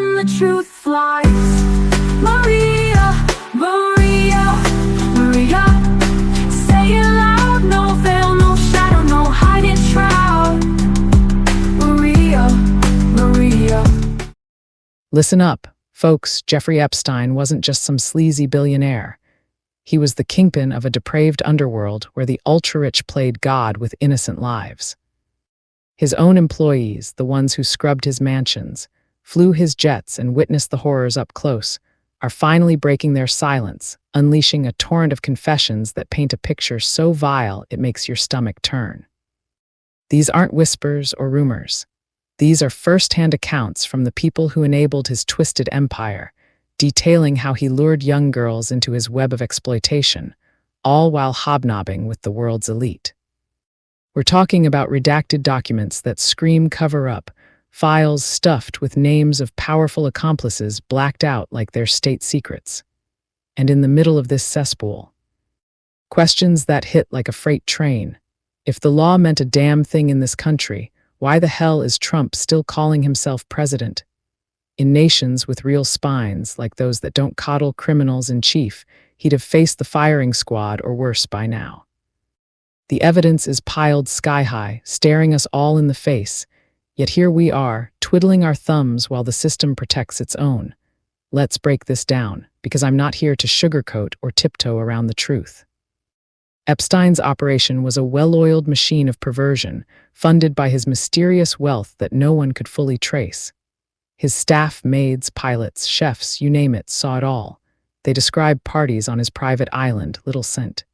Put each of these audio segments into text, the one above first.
when the truth flies. Maria, Maria, Maria, say it loud, no veil, no shadow, no hiding shroud. Maria, Maria. Listen up, folks. Jeffrey Epstein wasn't just some sleazy billionaire. He was the kingpin of a depraved underworld where the ultra-rich played God with innocent lives. His own employees, the ones who scrubbed his mansions, flew his jets and witnessed the horrors up close, are finally breaking their silence, unleashing a torrent of confessions that paint a picture so vile it makes your stomach turn. These aren't whispers or rumors. These are first-hand accounts from the people who enabled his twisted empire, detailing how he lured young girls into his web of exploitation, all while hobnobbing with the world's elite. We're talking about redacted documents that scream cover-up, files stuffed with names of powerful accomplices blacked out like they're state secrets. And in the middle of this cesspool, questions that hit like a freight train. If the law meant a damn thing in this country, why the hell is Trump still calling himself president? In nations with real spines, like those that don't coddle criminals in chief, he'd have faced the firing squad or worse by now. The evidence is piled sky-high, staring us all in the face, yet here we are, twiddling our thumbs while the system protects its own. Let's break this down, because I'm not here to sugarcoat or tiptoe around the truth. Epstein's operation was a well-oiled machine of perversion, funded by his mysterious wealth that no one could fully trace. His staff, maids, pilots, chefs, you name it, saw it all. They described parties on his private island, Little St.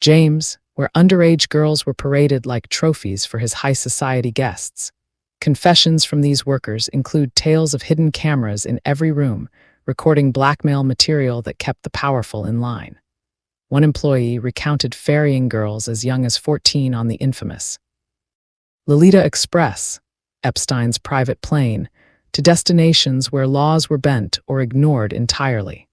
James, where underage girls were paraded like trophies for his high society guests. Confessions from these workers include tales of hidden cameras in every room, recording blackmail material that kept the powerful in line. One employee recounted ferrying girls as young as 14 on the infamous Lolita Express, Epstein's private plane, to destinations where laws were bent or ignored entirely.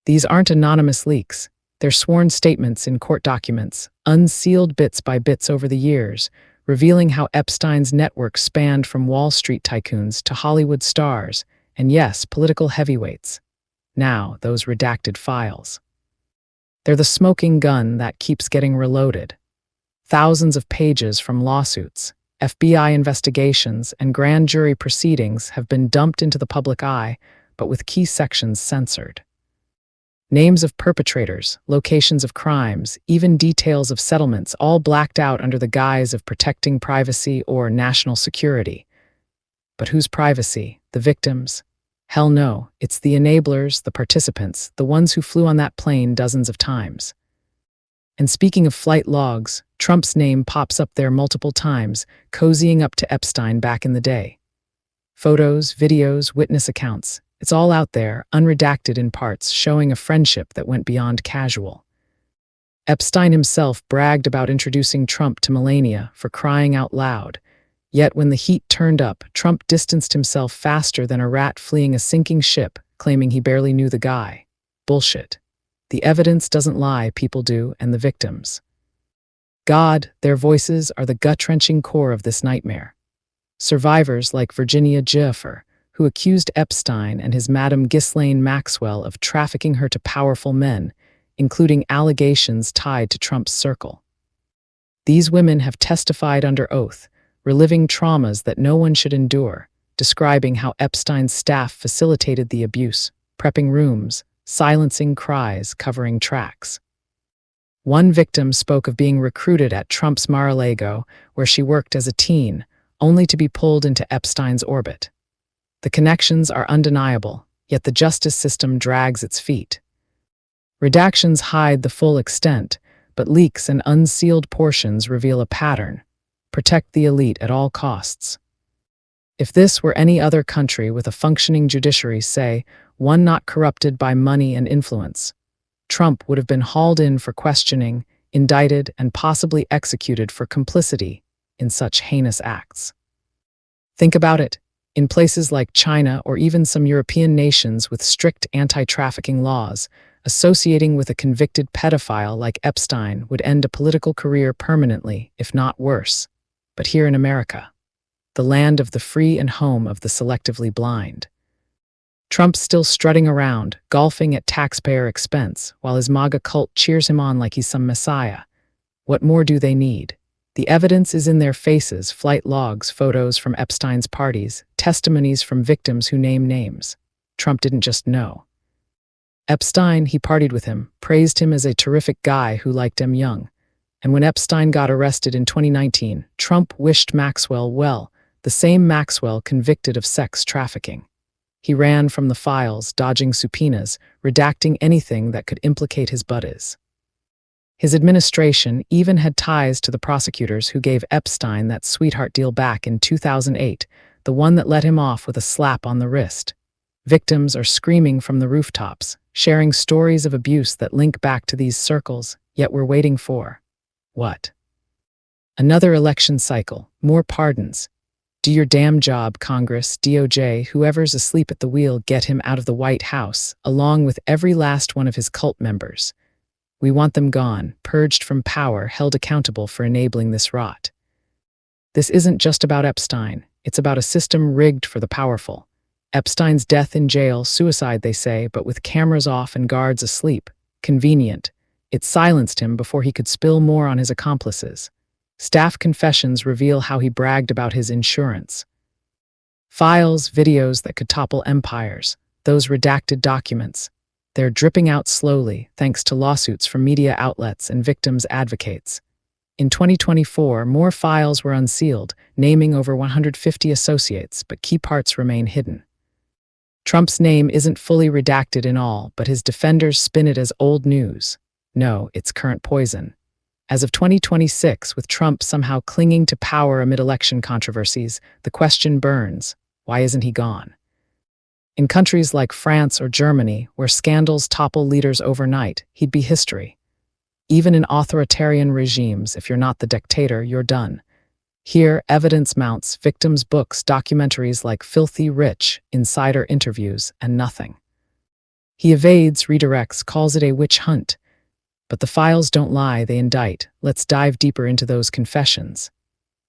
These aren't anonymous leaks. They're sworn statements in court documents, unsealed bits by bits over the years, revealing how Epstein's network spanned from Wall Street tycoons to Hollywood stars, and yes, political heavyweights. Now, those redacted files. They're the smoking gun that keeps getting reloaded. Thousands of pages from lawsuits, FBI investigations, and grand jury proceedings have been dumped into the public eye, but with key sections censored. Names of perpetrators, locations of crimes, even details of settlements, all blacked out under the guise of protecting privacy or national security. But whose privacy? The victims? Hell no, it's the enablers, the participants, the ones who flew on that plane dozens of times. And speaking of flight logs, Trump's name pops up there multiple times, cozying up to Epstein back in the day. Photos, videos, witness accounts. It's all out there, unredacted in parts, showing a friendship that went beyond casual. Epstein himself bragged about introducing Trump to Melania, for crying out loud. Yet when the heat turned up, Trump distanced himself faster than a rat fleeing a sinking ship, claiming he barely knew the guy. Bullshit. The evidence doesn't lie, people do, and the victims. God, their voices are the gut-wrenching core of this nightmare. Survivors like Virginia Giuffre, who accused Epstein and his Madam Ghislaine Maxwell of trafficking her to powerful men, including allegations tied to Trump's circle. These women have testified under oath, reliving traumas that no one should endure, describing how Epstein's staff facilitated the abuse, prepping rooms, silencing cries, covering tracks. One victim spoke of being recruited at Trump's Mar-a-Lago, where she worked as a teen, only to be pulled into Epstein's orbit. The connections are undeniable, yet the justice system drags its feet. Redactions hide the full extent, but leaks and unsealed portions reveal a pattern. Protect the elite at all costs. If this were any other country with a functioning judiciary, say, one not corrupted by money and influence, Trump would have been hauled in for questioning, indicted, and possibly executed for complicity in such heinous acts. Think about it. In places like China or even some European nations with strict anti-trafficking laws, associating with a convicted pedophile like Epstein would end a political career permanently, if not worse. But here in America, the land of the free and home of the selectively blind. Trump's still strutting around, golfing at taxpayer expense, while his MAGA cult cheers him on like he's some messiah. What more do they need? The evidence is in their faces: flight logs, photos from Epstein's parties, testimonies from victims who name names. Trump didn't just know. Epstein, he partied with him, praised him as a terrific guy who liked him young. And when Epstein got arrested in 2019, Trump wished Maxwell well, the same Maxwell convicted of sex trafficking. He ran from the files, dodging subpoenas, redacting anything that could implicate his buddies. His administration even had ties to the prosecutors who gave Epstein that sweetheart deal back in 2008, the one that let him off with a slap on the wrist. Victims are screaming from the rooftops, sharing stories of abuse that link back to these circles, yet we're waiting for what? Another election cycle, more pardons. Do your damn job, Congress, DOJ, whoever's asleep at the wheel, get him out of the White House, along with every last one of his cult members. We want them gone, purged from power, held accountable for enabling this rot. This isn't just about Epstein. It's about a system rigged for the powerful. Epstein's death in jail, suicide they say, but with cameras off and guards asleep. Convenient. It silenced him before he could spill more on his accomplices. Staff confessions reveal how he bragged about his insurance. Files, videos that could topple empires, those redacted documents. They're dripping out slowly, thanks to lawsuits from media outlets and victims' advocates. In 2024, more files were unsealed, naming over 150 associates, but key parts remain hidden. Trump's name isn't fully redacted in all, but his defenders spin it as old news. No, it's current poison. As of 2026, with Trump somehow clinging to power amid election controversies, the question burns: why isn't he gone? In countries like France or Germany, where scandals topple leaders overnight, he'd be history. Even in authoritarian regimes, if you're not the dictator, you're done. Here, evidence mounts, victims' books, documentaries like Filthy Rich, insider interviews, and nothing. He evades, redirects, calls it a witch hunt. But the files don't lie, they indict. Let's dive deeper into those confessions.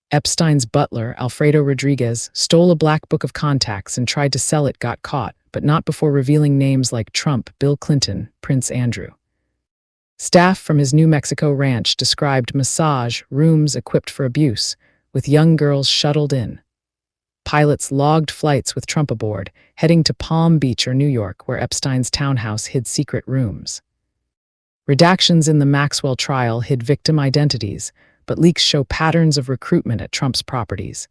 Epstein's butler, Alfredo Rodriguez, stole a black book of contacts and tried to sell it, got caught, but not before revealing names like Trump, Bill Clinton, Prince Andrew. Staff from his New Mexico ranch described massage rooms equipped for abuse, with young girls shuttled in. Pilots logged flights with Trump aboard, heading to Palm Beach or New York, where Epstein's townhouse hid secret rooms. Redactions in the Maxwell trial hid victim identities, but leaks show patterns of recruitment at Trump's properties.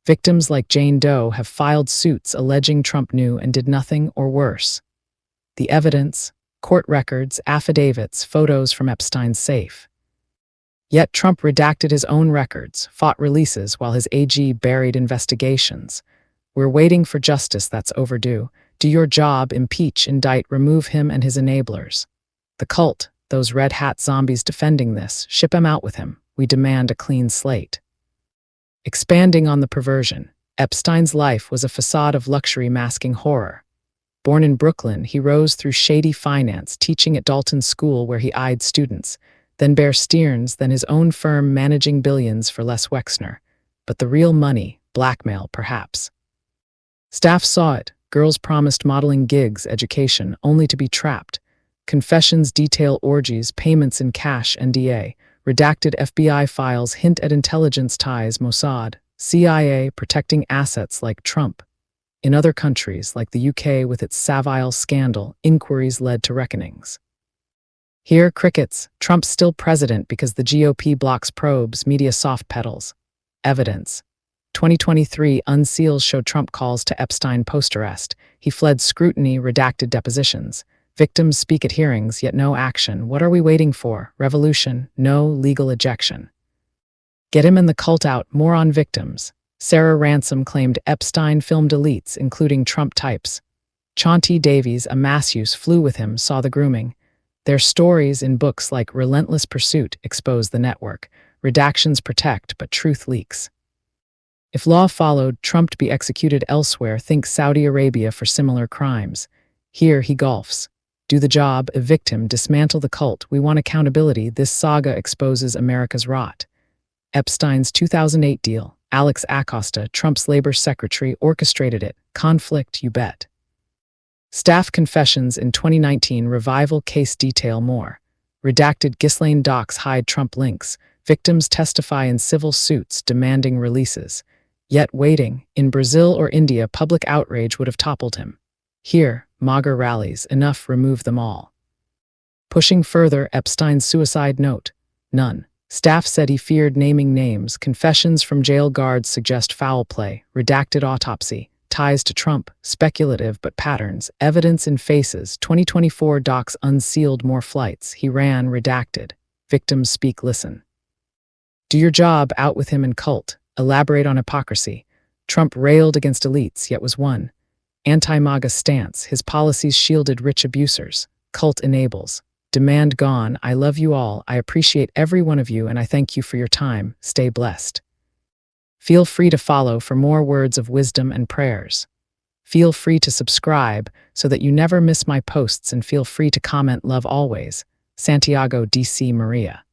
Victims like Jane Doe have filed suits alleging Trump knew and did nothing, or worse. The evidence: court records, affidavits, photos from Epstein's safe. Yet Trump redacted his own records, fought releases while his AG buried investigations. We're waiting for justice that's overdue. Do your job, impeach, indict, remove him and his enablers. The cult, those red hat zombies defending this, ship him out with him. We demand a clean slate. Expanding on the perversion, Epstein's life was a facade of luxury masking horror. Born in Brooklyn, he rose through shady finance, teaching at Dalton School where he eyed students, then Bear Stearns, then his own firm managing billions for Les Wexner. But the real money, blackmail perhaps. Staff saw it, girls promised modeling gigs, education, only to be trapped. Confessions detail orgies, payments in cash, NDA. Redacted FBI files hint at intelligence ties, Mossad, CIA protecting assets like Trump. In other countries, like the UK with its Savile scandal, inquiries led to reckonings. Here, crickets, Trump's still president because the GOP blocks probes, media soft pedals. Evidence. 2023 unseals show Trump calls to Epstein post-arrest. He fled scrutiny, redacted depositions. Victims speak at hearings, yet no action. What are we waiting for? Revolution, no legal ejection. Get him and the cult out, more on victims. Sarah Ransom claimed Epstein filmed elites, including Trump types. Chauncey Davies, a masseuse, flew with him, saw the grooming. Their stories in books like Relentless Pursuit expose the network. Redactions protect, but truth leaks. If law followed, Trump'd be executed elsewhere. Think Saudi Arabia for similar crimes. Here he golfs. Do the job, evict him, dismantle the cult. We want accountability. This saga exposes America's rot. Epstein's 2008 deal, Alex Acosta, Trump's labor secretary, orchestrated it. Conflict, you bet. Staff confessions in 2019 revival case detail more. Redacted Ghislaine docs hide Trump links. Victims testify in civil suits demanding releases. Yet waiting, in Brazil or India, public outrage would have toppled him. Here, MAGA rallies, enough, remove them all. Pushing further, Epstein's suicide note. None. Staff said he feared naming names. Confessions from jail guards suggest foul play. Redacted autopsy. Ties to Trump. Speculative but patterns. Evidence in faces. 2024 docs unsealed more flights. He ran. Redacted. Victims speak. Listen. Do your job. Out with him and cult. Elaborate on hypocrisy. Trump railed against elites, yet was won. Anti-MAGA stance. His policies shielded rich abusers. Cult enables. Demand gone. I love you all. I appreciate every one of you, and I thank you for your time. Stay blessed. Feel free to follow for more words of wisdom and prayers. Feel free to subscribe so that you never miss my posts, and feel free to comment. Love always. Santiago, DC. Maria.